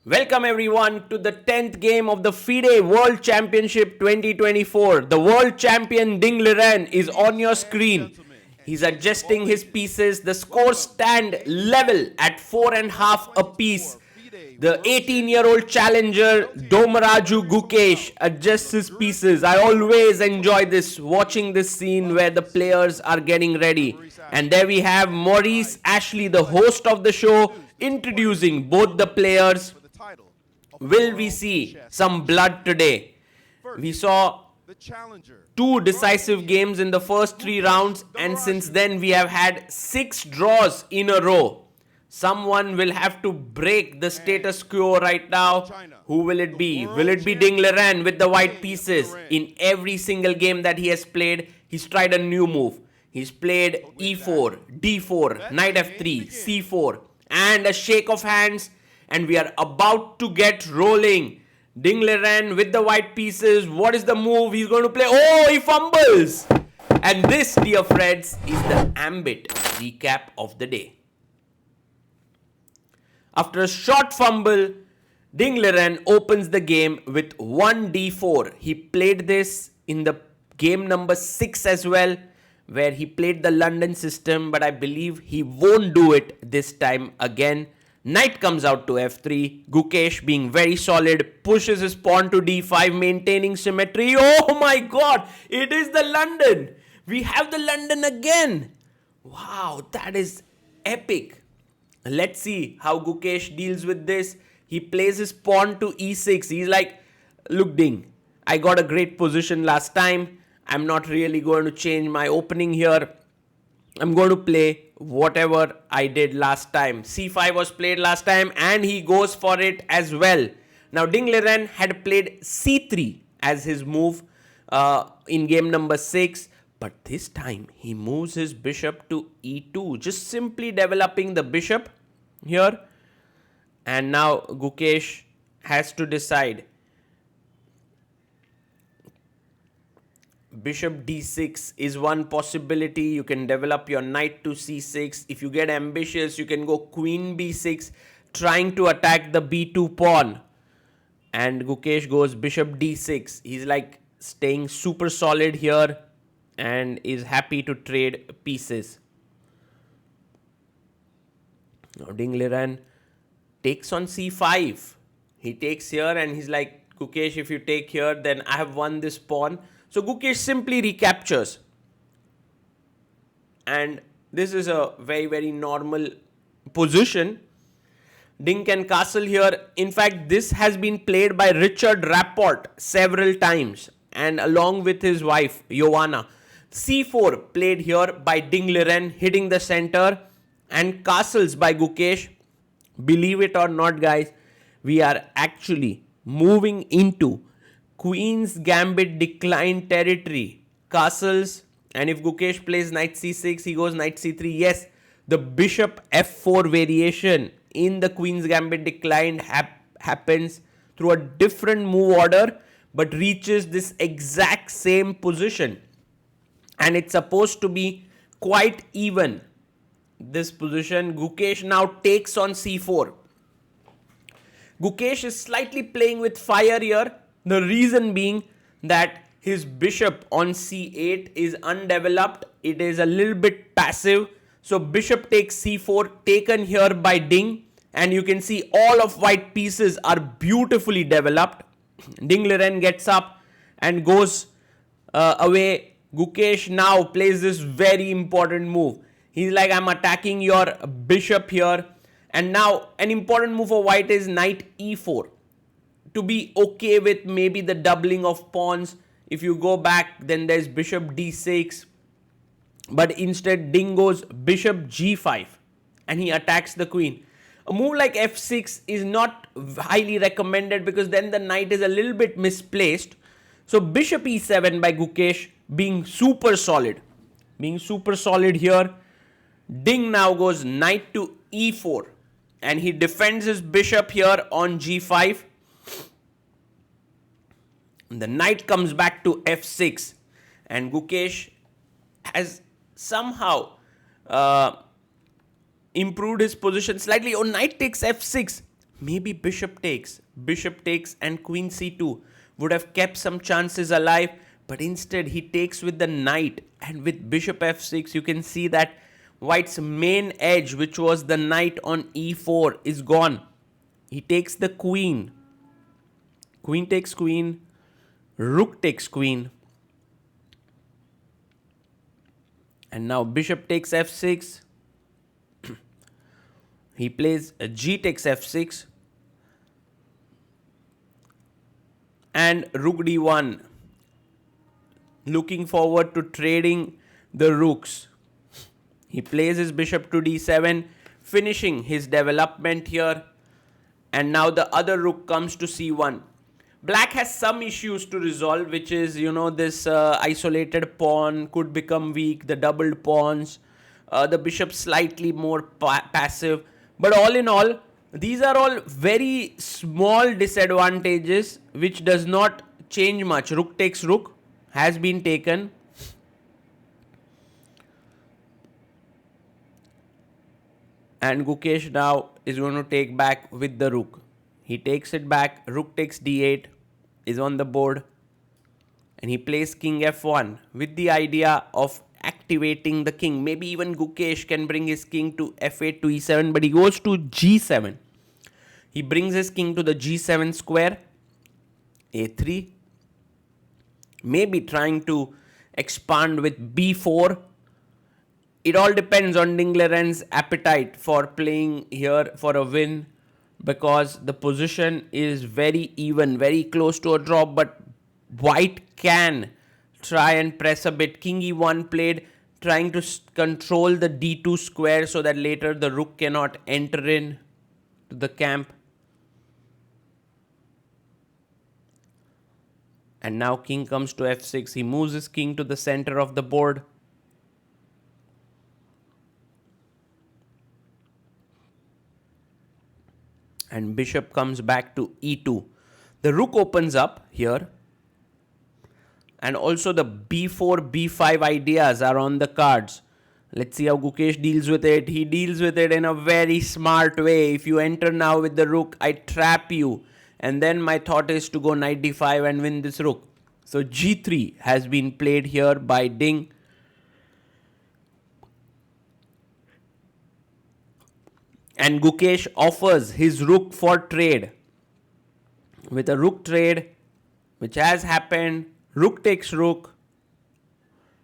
Welcome everyone to the 10th game of the FIDE World Championship 2024. The world champion Ding Liren is on your screen. He's adjusting his pieces. The scores stand level at 4.5 apiece. The 18-year-old challenger Domaraju Gukesh adjusts his pieces. I always enjoy watching this scene where the players are getting ready. And there we have Maurice Ashley, the host of the show, introducing both the players. Will we see some blood today? We saw two decisive games in the first 3 rounds, and since then we have had 6 draws in a row. Someone will have to break the status quo right now. Who will it be? Will it be Ding Liren with the white pieces? In every single game that he has played, he's tried a new move. He's played e4, d4, knight f3, c4, and a shake of hands. And we are about to get rolling. Ding Liren with the white pieces. What is the move he's going to play? Oh, he fumbles. And this, dear friends, is the Ambit recap of the day. After a short fumble, Ding Liren opens the game with 1d4. He played this in the game number 6 as well, where he played the London system, but I believe he won't do it this time again. Knight comes out to f3. Gukesh, being very solid, pushes his pawn to d5, maintaining symmetry. Oh my god, it is the London. We have the London again. Wow, that is epic. Let's see how Gukesh deals with this. He plays his pawn to e6. He's like, look Ding, I got a great position last time. I'm not really going to change my opening here. I'm going to play whatever I did last time. c5 was played last time and he goes for it as well. Now Ding Liren had played c3 as his move in game number 6. But this time he moves his bishop to e2. Just simply developing the bishop here. And now Gukesh has to decide. Bishop d6 is one possibility. You can develop your knight to c6. If you get ambitious, you can go queen b6, trying to attack the b2 pawn. And Gukesh goes bishop d6. He's like staying super solid here and is happy to trade pieces. Now Ding Liren takes on c5. He takes here and he's like, Gukesh, if you take here, then I have won this pawn. So Gukesh simply recaptures. And this is a very, very normal position. Ding can castle here. In fact, this has been played by Richard Rapport several times, and along with his wife, Joanna. c4 played here by Ding Liren, hitting the center, and castles by Gukesh. Believe it or not, guys, we are actually moving into Queen's Gambit decline territory. Castles, and if Gukesh plays knight c6, he goes knight c3. Yes, the bishop f4 variation in the Queen's Gambit decline happens through a different move order, but reaches this exact same position. And it's supposed to be quite even. This position, Gukesh now takes on c4. Gukesh is slightly playing with fire here. The reason being that his bishop on c8 is undeveloped. It is a little bit passive. So bishop takes c4, taken here by Ding. And you can see all of white pieces are beautifully developed. Ding Liren gets up and goes away. Gukesh now plays this very important move. He's like, I'm attacking your bishop here. And now an important move for white is knight e4. To be okay with maybe the doubling of pawns. If you go back, then there's bishop d6. But instead, Ding goes bishop g5. And he attacks the queen. A move like f6 is not highly recommended because then the knight is a little bit misplaced. So bishop e7 by Gukesh, being super solid. Being super solid here. Ding now goes knight to e4. And he defends his bishop here on g5. The knight comes back to f6. And Gukesh has somehow improved his position slightly. Oh, knight takes f6. Maybe bishop takes and queen c2 would have kept some chances alive, but instead he takes with the knight, and with bishop f6 you can see that white's main edge, which was the knight on e4, is gone. He takes the queen, queen takes queen, rook takes queen, and now bishop takes f6. He plays g takes f6 and rook d1, looking forward to trading the rooks. He plays his bishop to d7, finishing his development here, and now the other rook comes to c1. Black has some issues to resolve, which is, this isolated pawn could become weak, the doubled pawns, the bishop slightly more passive. But all in all, these are all very small disadvantages, which does not change much. Rook takes rook has been taken. And Gukesh now is going to take back with the rook. He takes it back, rook takes d8 is on the board, and he plays king f1 with the idea of activating the king. Maybe even Gukesh can bring his king to f8 to e7, but he goes to g7. He brings his king to the g7 square, a3, maybe trying to expand with b4. It all depends on Ding Liren's appetite for playing here for a win, because the position is very even, very close to a draw, but white can try and press a bit. King e1 played, trying to control the d2 square so that later the rook cannot enter in to the camp. And now king comes to f6. He moves his king to the center of the board. And bishop comes back to e2. The rook opens up here. And also the b4, b5 ideas are on the cards. Let's see how Gukesh deals with it. He deals with it in a very smart way. If you enter now with the rook, I trap you. And then my thought is to go knight d5 and win this rook. So g3 has been played here by Ding. And Gukesh offers his rook for trade. With a rook trade, which has happened, rook takes rook,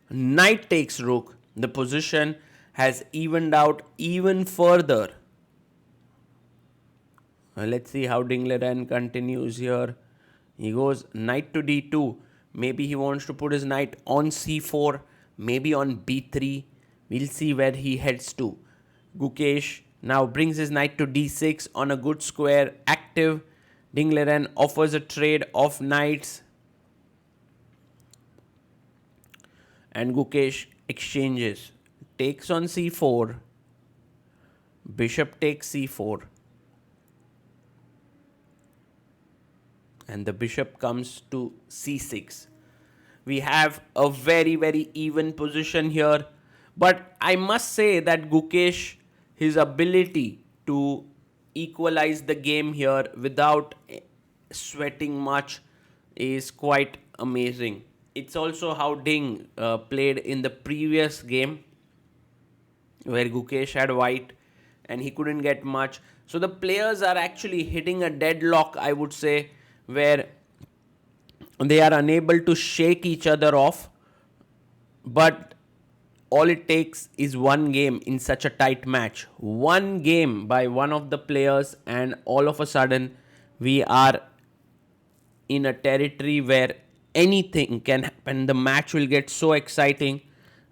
knight takes rook. The position has evened out even further. Let's see how Ding Liren continues here. He goes knight to d2. Maybe he wants to put his knight on c4, maybe on b3. We'll see where he heads to. Gukesh now brings his knight to d6 on a good square, active. Ding Liren offers a trade of knights. And Gukesh exchanges. Takes on c4. Bishop takes c4. And the bishop comes to c6. We have a very, very even position here. But I must say that Gukesh, his ability to equalize the game here without sweating much is quite amazing. It's also how Ding played in the previous game, where Gukesh had white and he couldn't get much. So the players are actually hitting a deadlock, I would say, where they are unable to shake each other off. But all it takes is one game in such a tight match. One game by one of the players, and all of a sudden we are in a territory where anything can happen. The match will get so exciting.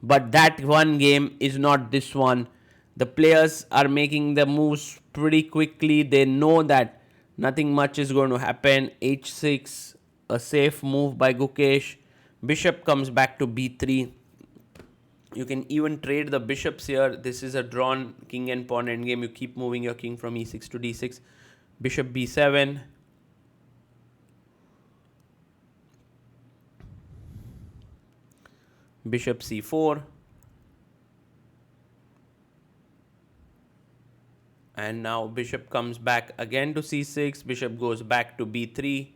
But that one game is not this one. The players are making the moves pretty quickly. They know that nothing much is going to happen. h6, a safe move by Gukesh. Bishop comes back to b3. You can even trade the bishops here. This is a drawn king and pawn endgame. You keep moving your king from e6 to d6. Bishop b7. Bishop c4. And now bishop comes back again to c6. Bishop goes back to b3.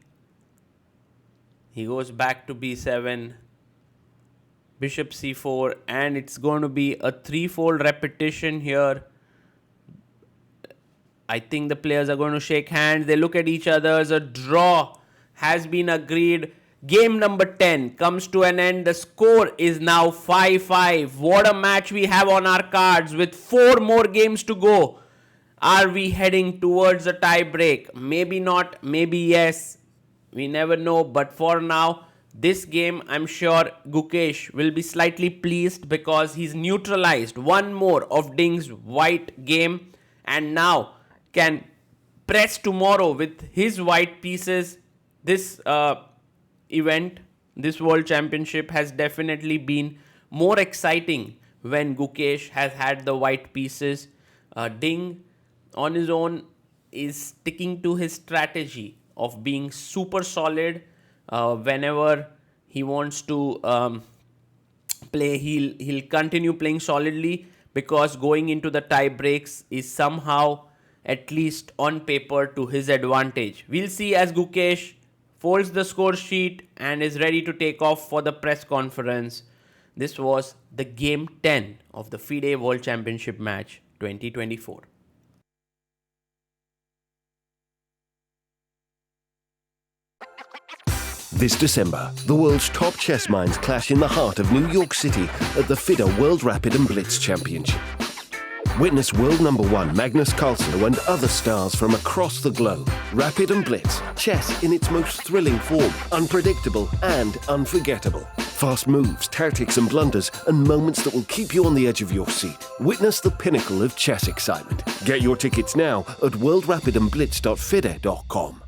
He goes back to b7. Bishop c4. And it's going to be a threefold repetition here. I think the players are going to shake hands. They look at each other. A draw has been agreed. Game number 10 comes to an end. The score is now 5-5. What a match we have on our cards with 4 more games to go. Are we heading towards a tie break? Maybe not, maybe yes. We never know. But for now, this game, I'm sure Gukesh will be slightly pleased because he's neutralized one more of Ding's white game and now can press tomorrow with his white pieces. This event, this World Championship has definitely been more exciting when Gukesh has had the white pieces. Ding on his own is sticking to his strategy of being super solid. Whenever he wants to play, he'll continue playing solidly because going into the tie breaks is somehow, at least on paper, to his advantage. We'll see as Gukesh folds the score sheet and is ready to take off for the press conference. This was the game 10 of the FIDE World Championship match 2024. This December, the world's top chess minds clash in the heart of New York City at the FIDE World Rapid and Blitz Championship. Witness world #1 Magnus Carlsen and other stars from across the globe. Rapid and Blitz, chess in its most thrilling form, unpredictable and unforgettable. Fast moves, tactics and blunders, and moments that will keep you on the edge of your seat. Witness the pinnacle of chess excitement. Get your tickets now at worldrapidandblitz.fide.com.